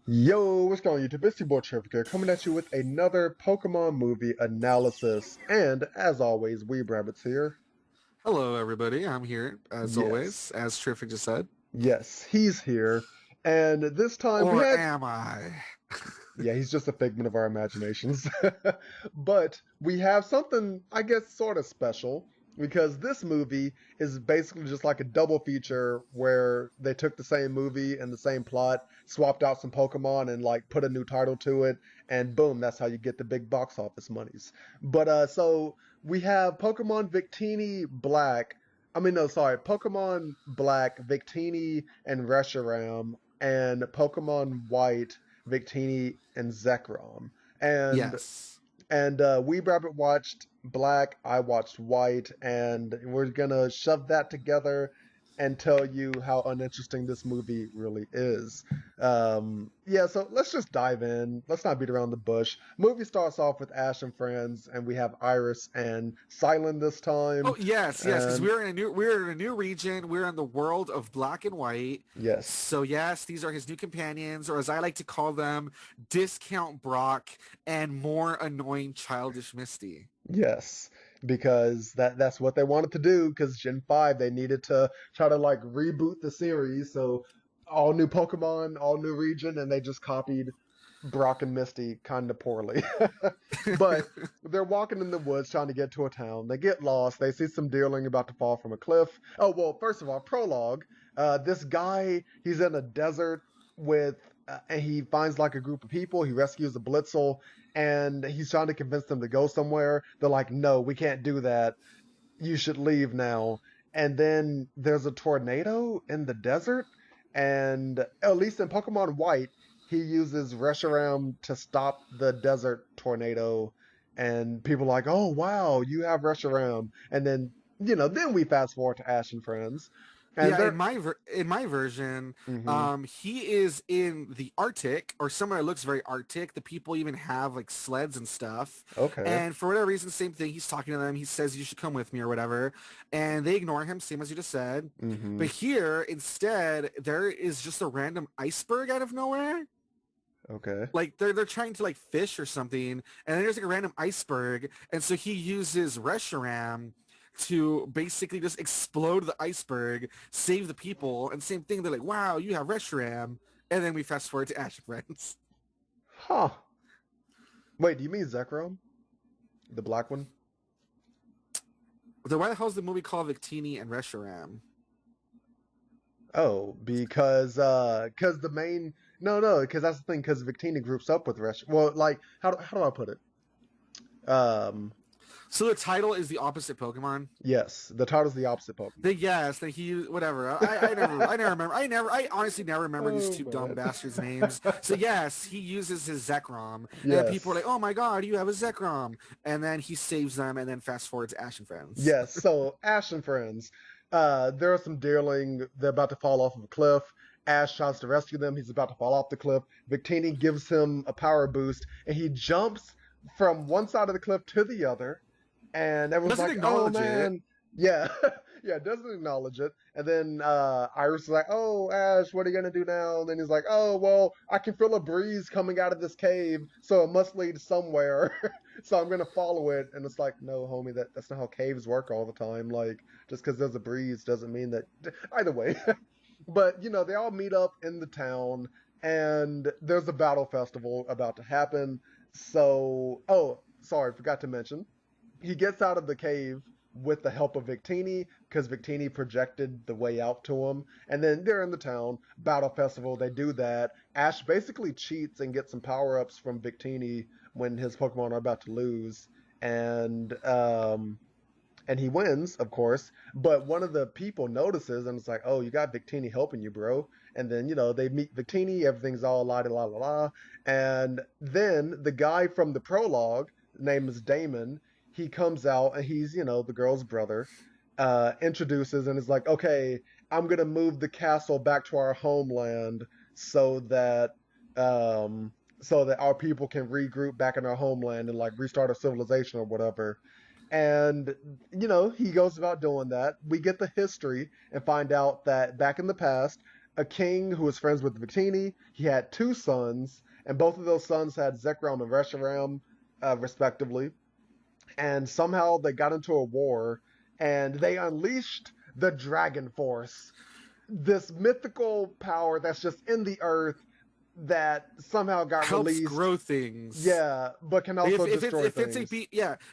Yo, what's going on YouTube? It's your boy Charific here, coming at you with another Pokemon movie analysis. And as always, Weeb Rabbit's here. Hello, everybody. I'm here as Yes, always, as Terrific just said. yes, he's here. And this time we Or had, am I? yeah, he's just a figment of our imaginations. But we have something, I guess, sort of special because this movie is basically just like a double feature where they took the same movie and the same plot, swapped out some Pokemon and like put a new title to it, and boom, that's how you get the big box office monies. But so we have Pokemon Victini Black. I mean, no, sorry, Pokemon Black, Victini and Reshiram, and Pokemon White, Victini and Zekrom. And Yes. Weeb Rabbit watched Black, I watched White, and we're gonna shove that together and tell you how uninteresting this movie really is. Yeah, so let's just dive in. Let's not beat around the bush. Movie starts off with Ash and friends, and we have Iris and Silent this time. Oh, yes, because And we're in a new region. We're in the world of Black and White. yes, So yes, these are his new companions, or as I like to call them, Discount Brock and more annoying childish Misty. yes, because that's what they wanted to do. Because Gen 5, they needed to try to like reboot the series, so all new Pokemon, all new region, and they just copied Brock and Misty kind of poorly. But they're walking in the woods trying to get to a town. They get lost. They see some deerling about to fall from a cliff. Oh, well, first of all, prologue. This guy, he's in a desert with, and he finds like a group of people. He rescues a Blitzel, and he's trying to convince them to go somewhere. They're like, no, we can't do that. You should leave now. And then there's a tornado in the desert, and at least in Pokemon White, he uses Reshiram to stop the desert tornado, and people are like, "Oh wow, you have Reshiram." And then then we fast forward to Ash and friends, and Yeah, they're in my version, hmm he is in the Arctic or somewhere that looks very Arctic. The people even have like sleds and stuff. okay. And for whatever reason, same thing. He's talking to them. He says you should come with me or whatever, and they ignore him, same as you just said. hmm But here, instead, there is just a random iceberg out of nowhere. Okay. Like they're trying to like fish or something, and then there's like a random iceberg, and so he uses Reshiram to basically just explode the iceberg, save the people, and same thing. They're like, "Wow, you have Reshiram," and then we fast forward to Ash and Friends. Huh. Wait, do you mean Zekrom, the black one? Then why the hell is the movie called Victini and Reshiram? Oh, because the main no, because that's the thing, because Victini groups up with Resh. Well, like how do I put it? Um, So the title is the opposite Pokemon. yes, the title's the opposite Pokemon. Then he whatever. I never remember. I honestly never remember these Oh two dumb man. bastards' names. So yes, he uses his Zekrom, and then people are Yes, like, "Oh my God, you have a Zekrom!" And then he saves them, and then fast forward to Ash and Friends. yes. So Ash and friends, there are some deerling. They're about to fall off of a cliff. Ash tries to rescue them. He's about to fall off the cliff. Victini gives him a power boost, and he jumps from one side of the cliff to the other. And everyone's Doesn't like, "Oh acknowledge it. man, yeah, yeah." Doesn't acknowledge it, and then Iris is like, "Oh, Ash, what are you gonna do now?" And then he's like, "Oh, well, I can feel a breeze coming out of this cave, so it must lead somewhere. So I'm gonna follow it." And it's like, "No, homie, that's not how caves work all the time. Like, just because there's a breeze doesn't mean that." Either way, but they all meet up in the town, and there's a battle festival about to happen. So, oh, sorry, forgot to mention he gets out of the cave with the help of Victini because Victini projected the way out to him. And then they're in the town battle festival. They do that. Ash basically cheats and gets some power ups from Victini when his Pokemon are about to lose, and he wins, of course. But one of the people notices and it's like, "Oh, you got Victini helping you, bro." And then they meet Victini. Everything's all la la la la. And then the guy from the prologue, name is Damon, he comes out and he's the girl's brother. Introduces and is like, "Okay, I'm gonna move the castle back to our homeland so that um our people can regroup back in our homeland and like restart our civilization or whatever." And he goes about doing that. We get the history and find out that back in the past, a king who was friends with Victini. He had two sons, and both of those sons had Zekrom and Reshiram, respectively. And somehow they got into a war, and they unleashed the Dragon Force, this mythical power that's just in the earth that somehow got Helps released. grow things. Yeah, but can also destroy things.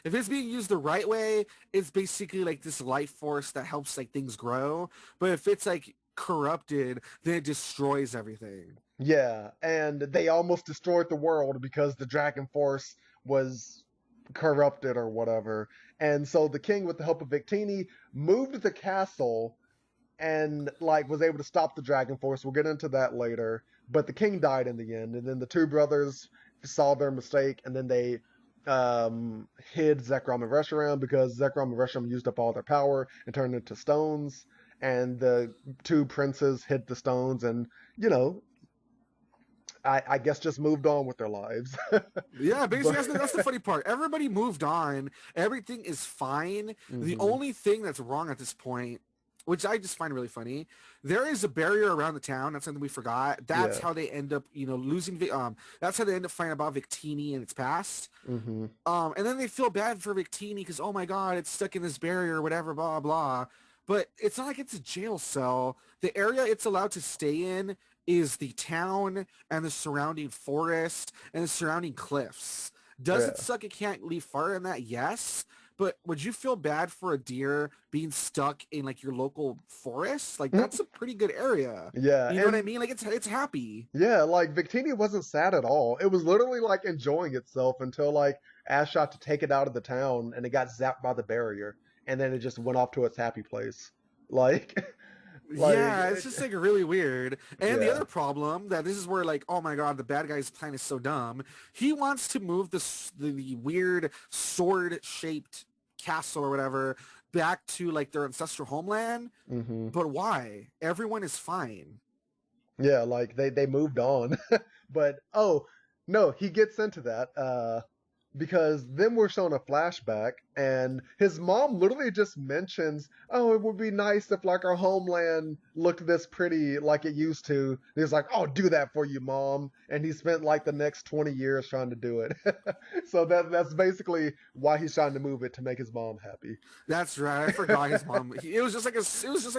If it's being used the right way, it's basically like this life force that helps like things grow. But if it's like corrupted, then it destroys everything. Yeah, and they almost destroyed the world because the Dragon Force was corrupted or whatever. And so the king, with the help of Victini, moved the castle and like was able to stop the Dragon Force. We'll get into that later. But the king died in the end, and then the two brothers saw their mistake, and then they hid Zekrom and Reshiram because Zekrom and Reshiram used up all their power and turned into stones. And the two princes hid the stones, and you know, I guess just moved on with their lives. Yeah, basically But that's the funny part. Everybody moved on. Everything is fine. The hmm only thing that's wrong at this point, which I just find really funny, there is a barrier around the town. That's something we forgot. That's yeah. how they end up, losing. That's how they end up finding about Victini and its past. hmm And then they feel bad for Victini because, oh my God, it's stuck in this barrier or whatever, blah, blah. But it's not like it's a jail cell. The area it's allowed to stay in is the town and the surrounding forest and the surrounding cliffs. Does Yeah. it suck it can't leave far in that? Yes. But would you feel bad for a deer being stuck in like your local forest? Like that's a pretty good area. Yeah, You know what I and mean? Like it's happy. yeah, like Victini wasn't sad at all. It was literally like enjoying itself until like Ash shot to take it out of the town and it got zapped by the barrier, and then it just went off to its happy place. Like, like, Yeah, it's just like really weird. And the yeah. other problem that this is where like, oh my God, the bad guy's plan is so dumb. He wants to move the weird sword shaped castle or whatever back to like their ancestral homeland. hmm But why? Everyone is fine. Yeah, like they moved on. But oh, no, he gets into that because then we're shown a flashback and his mom literally just mentions, "Oh, it would be nice if like our homeland looked this pretty like it used to." And he's like, "I'll do that for you, mom." And he spent like the next 20 years trying to do it. So that's basically why he's trying to move it, to make his mom happy. That's right. I forgot his mom. It was just like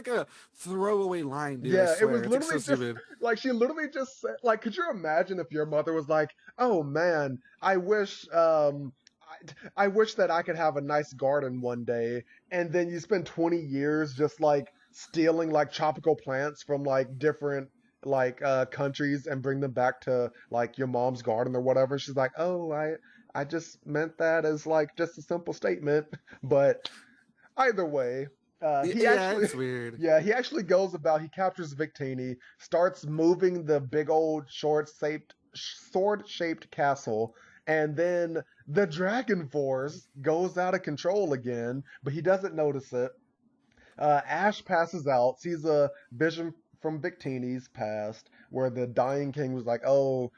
a throwaway line, dude. I Yeah, it was swear. It's like so literally just stupid. like she literally just said, like, could you imagine if your mother was like, "Oh man, I wish that I could have a nice garden one day," and then you spend 20 years just like stealing like tropical plants from like different like countries and bring them back to like your mom's garden or whatever. She's like, "Oh, I just meant that as like just a simple statement." But either way, he Yeah, actually, it's weird. yeah, he actually goes about. He captures Victini, starts moving the big old sword-shaped castle, and then the Dragon Force goes out of control again. But he doesn't notice it. Ash passes out, sees a vision from Victini's past, where the dying king was like, "Oh,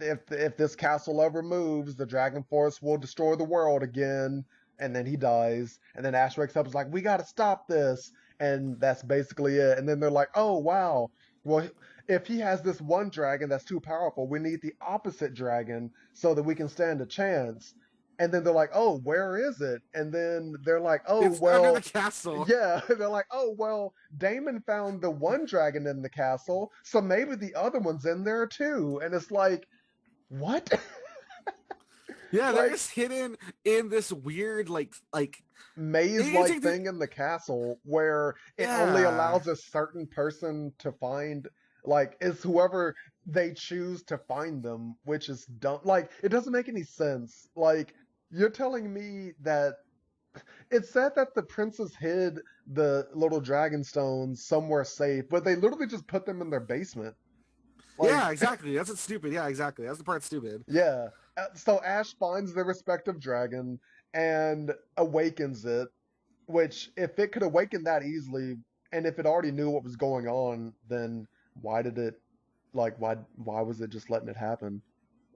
if this castle ever moves, the Dragon Force will destroy the world again." And then he dies. And then Ash wakes up and is like, "We got to stop this." And that's basically it. And then they're like, "Oh, wow. Well, if he has this one dragon that's too powerful, we need the opposite dragon so that we can stand a chance." And then they're like, "Oh, where is it?" And then they're like, "Oh, It's under the well, castle. yeah." They're like, "Oh, well, Damon found the one dragon in the castle, so maybe the other one's in there too." And it's like, what? Yeah, they're Like, just hidden in this weird maze-like it's like thing in the castle where it only yeah. allows a certain person to find, like, it's whoever they choose to find them, which is dumb. Like, it doesn't make any sense. Like, you're telling me that it said that the princess hid the little dragon stones somewhere safe, but they literally just put them in their basement. Yeah, Like, exactly. That's what's stupid. Yeah, exactly. That's the part stupid. yeah. So Ash finds the respective dragon and awakens it, which if it could awaken that easily, and if it already knew what was going on, then why did it, like, why was it just letting it happen?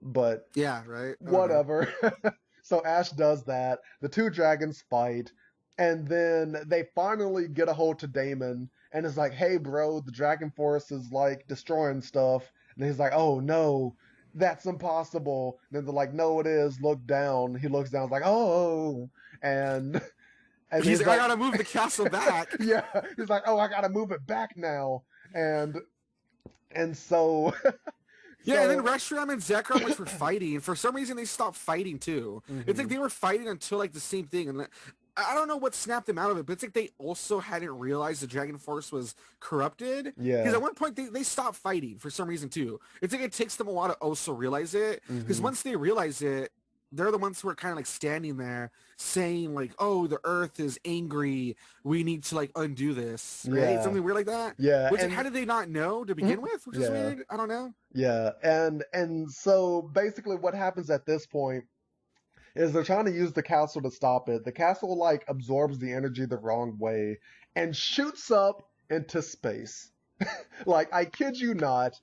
But Yeah, right? I don't know. whatever. So Ash does that. The two dragons fight, and then they finally get a hold to Damon, and it's like, hey, bro, the Dragon Force is like destroying stuff. And he's like, oh no, that's impossible. And then they're like, no, it is. Look down. He looks down, like, oh, and and He's he's like, I like, gotta move the castle back. yeah, he's like, oh, I gotta move it back now, and so Yeah, and then so Reshiram and Zekrom, which were fighting, for some reason they stopped fighting too. It's like mhm. they were fighting until like the same thing, and I don't know what snapped them out of it, but it's like they also hadn't realized the Dragon Force was corrupted. Because Yeah. at one point they stopped fighting for some reason too. It's like it takes them a while to also realize it. Because Hmm. once they realize it, they're the ones who are kind of like standing there saying like, "Oh, the Earth is angry. We need to like undo this." Right? Yeah. Something weird like that. Yeah. Which like, how And did they not know to begin with? Which is yeah. weird. I don't know. Yeah. And so basically what happens at this point is they're trying to use the castle to stop it. The castle like absorbs the energy the wrong way and shoots up into space. Like, I kid you not,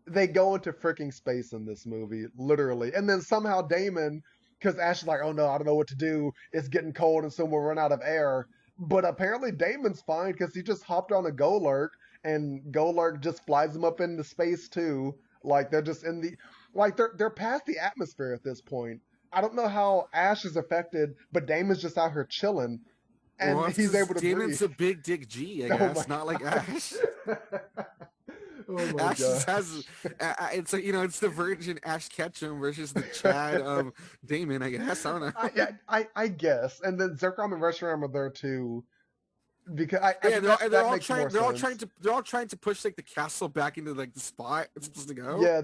they go into freaking space in this movie, literally. And then somehow Damon, because Ash is like, oh no, I don't know what to do. It's getting cold and soon we'll run out of air. But apparently Damon's fine because he just hopped on a Golurk and Golurk just flies him up into space too. Like they're just in the like they're past the atmosphere at this point. I don't know how Ash is affected, but Damon's just out here chilling Well, and it's he's 'cause able to breathe. Damon's a big dick G, I Oh my guess, not like Ash. oh my Ash just gosh. has, it's like, it's the virgin Ash Ketchum versus the Chad Damon, I guess. I don't know. I guess. And then Zekrom and Reshiram are there too. Because Yeah, they're that all makes more trying, sense. they're all trying to push like the castle back into like the spot it's supposed to go. Yeah,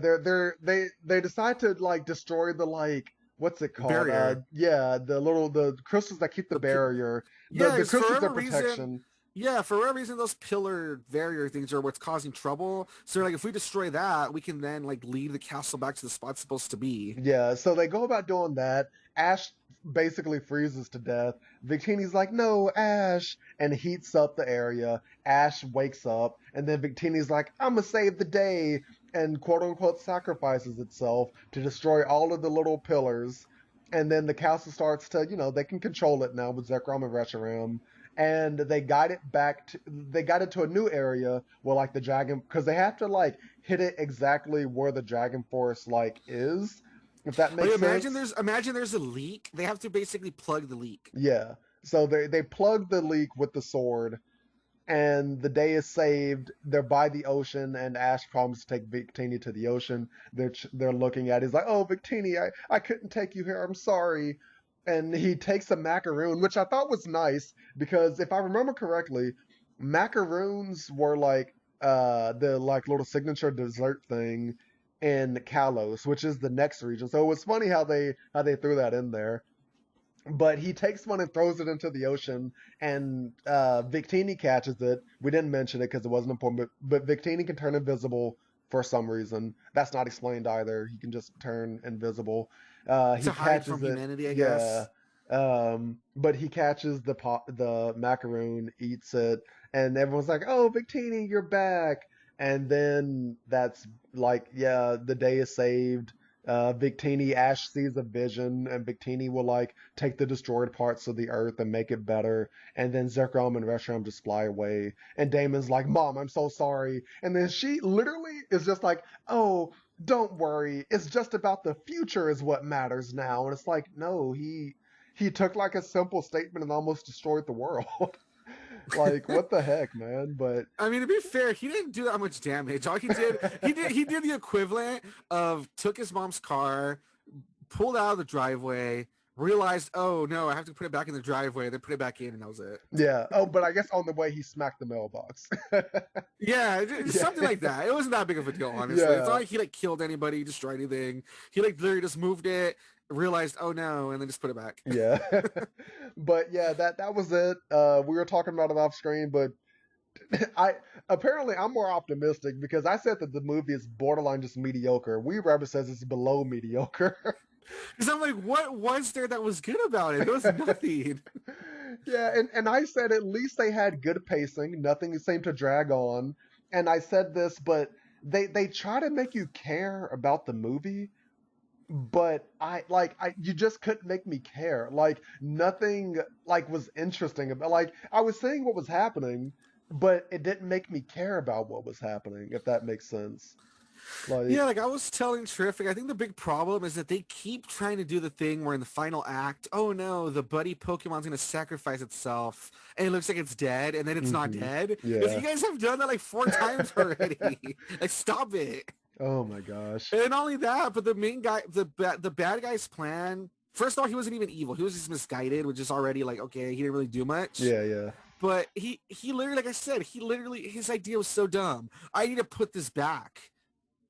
they decide to like destroy the like what's it called? Barrier. Yeah, the crystals that keep the The barrier. Yeah, The because for crystals whatever of reason, protection. yeah, for whatever reason, those pillar barrier things are what's causing trouble. So like, if we destroy that, we can then like lead the castle back to the spot it's supposed to be. Yeah, so they go about doing that. Ash basically freezes to death. Victini's like, no, Ash, and heats up the area. Ash wakes up, and then Victini's like, I'm gonna save the day, and quote unquote sacrifices itself to destroy all of the little pillars. And then the castle starts to, they can control it now with Zekrom and Reshiram. And they guide it to a new area where like the dragon, because they have to like hit it exactly where the dragon force like is, if that Like makes sense. imagine there's a leak. They have to basically plug the leak. Yeah. So they plug the leak with the sword, and the day is saved. They're by the ocean, and Ash promises to take Victini to the ocean. They're looking at it. He's like, "Oh, Victini, I couldn't take you here. I'm sorry." And he takes a macaroon, which I thought was nice because if I remember correctly, macaroons were like the like little signature dessert thing in Kalos, which is the next region. So it was funny how they threw that in there. But he takes one and throws it into the ocean, and Victini catches it. We didn't mention it because it wasn't important, but Victini can turn invisible for some reason. That's not explained either. He can just turn invisible. To He hide catches from it, humanity, I yeah. guess. But he catches the macaroon, eats it, and everyone's like, "Oh, Victini, you're back!" And then that's like, yeah, the day is saved. Victini, Ash sees a vision, and Victini will like take the destroyed parts of the earth and make it better. And then Zekrom and Reshiram just fly away. And Damon's like, Mom, I'm so sorry. And then she literally is just like, oh, don't worry. It's just about the future is what matters now. And it's like, no, he took like a simple statement and almost destroyed the world. Like, what the heck, man? But I mean, to be fair, he didn't do that much damage. All he did the equivalent of took his mom's car, pulled out of the driveway, realized, oh no, I have to put it back in the driveway, then put it back in, and that was it. yeah. Oh, but I guess on the way he smacked the mailbox. Yeah, Yeah. something like that. It wasn't that big of a deal, honestly. It's not Yeah. like he like killed anybody, destroyed anything. He like literally just moved it, realized, oh no, and then just put it back. Yeah. But yeah, that was it. We were talking about it off screen, but I apparently I'm more optimistic because I said that the movie is borderline just mediocre. Weeb Rabbit says it's below mediocre. Because I'm like, what was there that was good about it? There was nothing. Yeah, and I said at least they had good pacing, nothing seemed to drag on. And I said this, but they try to make you care about the movie, but I you just couldn't make me care. Like nothing like was interesting about like I was seeing what was happening, but it didn't make me care about what was happening, if that makes sense. Yeah, Like, like I was telling Terrific, I think the big problem is that they keep trying to do the thing where in the final act, oh no, the buddy Pokemon's gonna sacrifice itself, and it looks like it's dead, and then it's not hmm dead. It's yeah. you guys have done that like 4 times already. Like, stop it. Oh my gosh. And not only that, but the main guy, the bad guy's plan. First of all, he wasn't even evil. He was just misguided, which is already like, okay, he didn't really do much. Yeah, yeah. But he literally, like I said, his idea was so dumb. I need to put this back.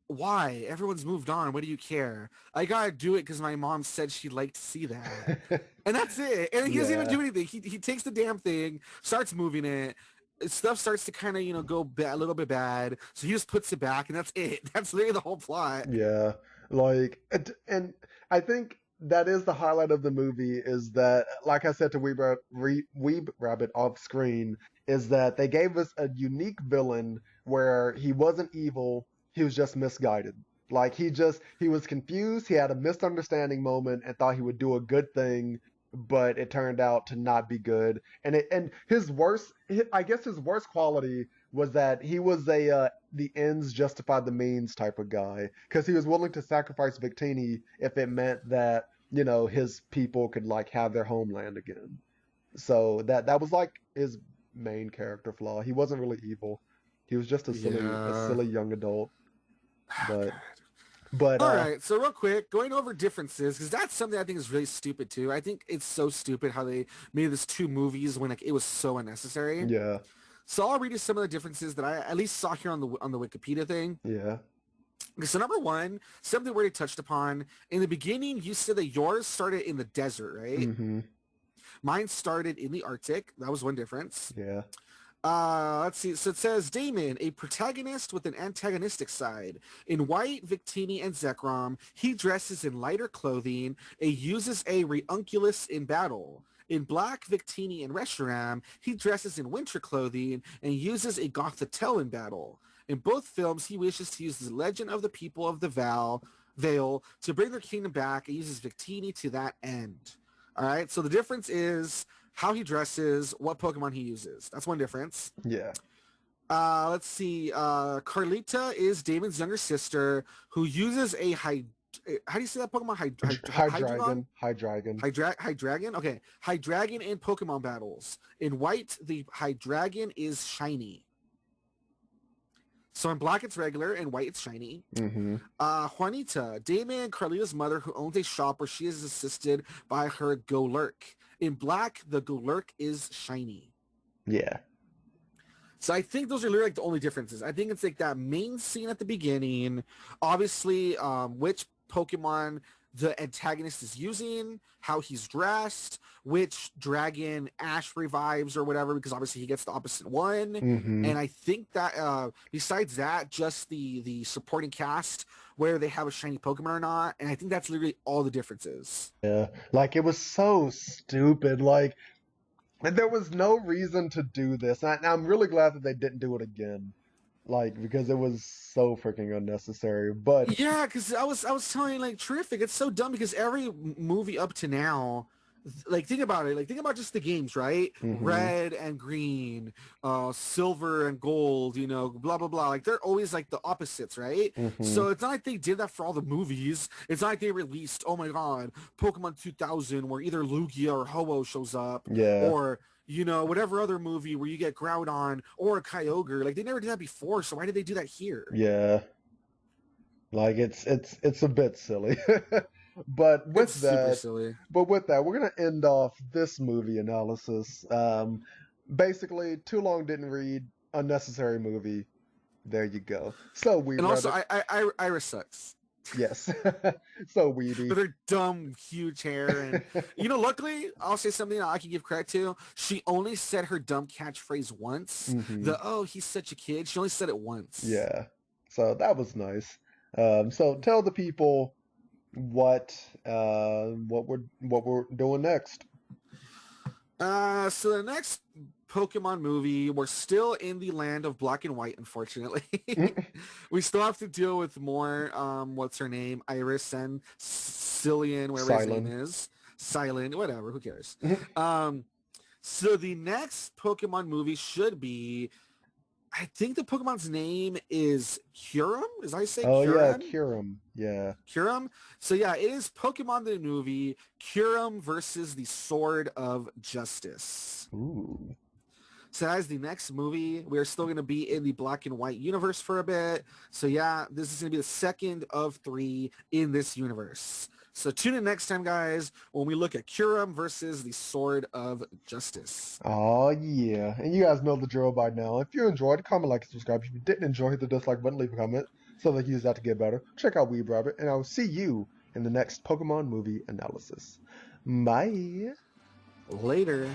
Why? Everyone's moved on. What do you care? I gotta do it because my mom said she'd like to see that. And that's it. And he doesn't even Yeah. do anything. He takes the damn thing, starts moving it. Stuff starts to kind of, go a little bit bad. So he just puts it back and that's it. That's literally the whole plot. Yeah. Like, and I think that is the highlight of the movie is that, like I said to Weeb Rabbit off screen, is that they gave us a unique villain where he wasn't evil, he was just misguided. Like he was confused, he had a misunderstanding moment and thought he would do a good thing, but it turned out to not be good. And his worst, I guess his worst quality was that he was a the ends justify the means type of guy because he was willing to sacrifice Victini if it meant that his people could like have their homeland again. So that was like his main character flaw. He wasn't really evil. He was just a Yeah. silly young adult. Oh, But God. but All right, so real quick, going over differences, because that's something I think is really stupid too. I think it's so stupid how they made this 2 movies when like it was so unnecessary. yeah, So I'll read you some of the differences that I at least saw here on the Wikipedia thing. yeah. Okay, so number one, something we already touched upon. In the beginning, you said that yours started in the desert, right? Mhm. Mine started in the Arctic. That was one difference. Yeah. Let's see. So it says Damon, a protagonist with an antagonistic side. In White-Victini and Zekrom, he dresses in lighter clothing and uses a reunculus in battle. In Black-Victini and Reshiram, he dresses in winter clothing and uses a gothitelle in battle. In both films, he wishes to use the legend of the people of the Vale to bring their kingdom back and uses Victini to that end. All right, so the difference is how he dresses, what Pokemon he uses. That's one difference. Yeah. Let's see. Carlita is Damon's younger sister who uses a how do you say that Pokemon? Hydreigon? Hydreigon. Hydreigon? Okay. Hydreigon in Pokemon battles. In White, the Hydreigon is shiny. So in Black, it's regular. In White, it's shiny. Mm-hmm. Juanita, Damon and Carlita's mother, who owns a shop where she is assisted by her Golurk. In Black, the Golurk is shiny. Yeah. So I think those are literally like the only differences. I think it's like that main scene at the beginning, obviously, which Pokemon the antagonist is using, how he's dressed, which dragon Ash revives or whatever, because obviously he gets the opposite one. Mm-hmm. And I think that besides that, just the supporting cast, where they have a shiny Pokemon or not. And I think that's literally all the differences. Yeah. Like it was so stupid. Like there was no reason to do this. And I'm really glad that they didn't do it again. Like because it was so freaking unnecessary. But Yeah, because I was telling you, like, Terrific, it's so dumb because every movie up to now, like, think about it. Like, think about just the games, right? mm-hmm. Red and green, silver and gold, blah, blah, blah. Like, they're always, like, the opposites, right? Mm-hmm. So it's not like they did that for all the movies. It's not like they released, oh, my God, Pokemon 2000, where either Lugia or Ho-Oh shows up, Yeah. or whatever other movie where you get Groudon or a Kyogre. Like, they never did that before, so why did they do that here? Yeah. Like it's a bit silly. But It's with super that, silly. we're gonna end off this movie analysis. Basically, too long didn't read, unnecessary movie. There you go. So we And read also, it. Iris sucks. Yes. So Weeby. With her dumb, huge hair. And, luckily, I'll say something I can give credit to. She only said her dumb catchphrase once. hmm Oh, he's such a kid. She only said it once. Yeah. So that was nice. So tell the people what we're doing next. So the next Pokemon movie, we're still in the land of black and white, unfortunately. We still have to deal with more, what's her name? Iris and Cillian, whatever his name Silent. is. Silent, whatever, who cares? So the next Pokemon movie should be I think the Pokemon's name is Kyurem. Is I say Oh yeah, Kyurem? Kyurem. Yeah. Kyurem. So yeah, it is Pokemon the movie Kyurem versus the Sword of Justice. Ooh. So as the next movie, we are still going to be in the black and white universe for a bit. So yeah, this is going to be the second of 3 in this universe. So tune in next time, guys, when we look at Kyurem versus the Sword of Justice. Oh yeah. And you guys know the drill by now. If you enjoyed, comment, like, and subscribe. If you didn't enjoy, hit the dislike button, leave a comment. So that you use that to get better. Check out Weeb Rabbit, and I will see you in the next Pokemon movie analysis. Bye. Later.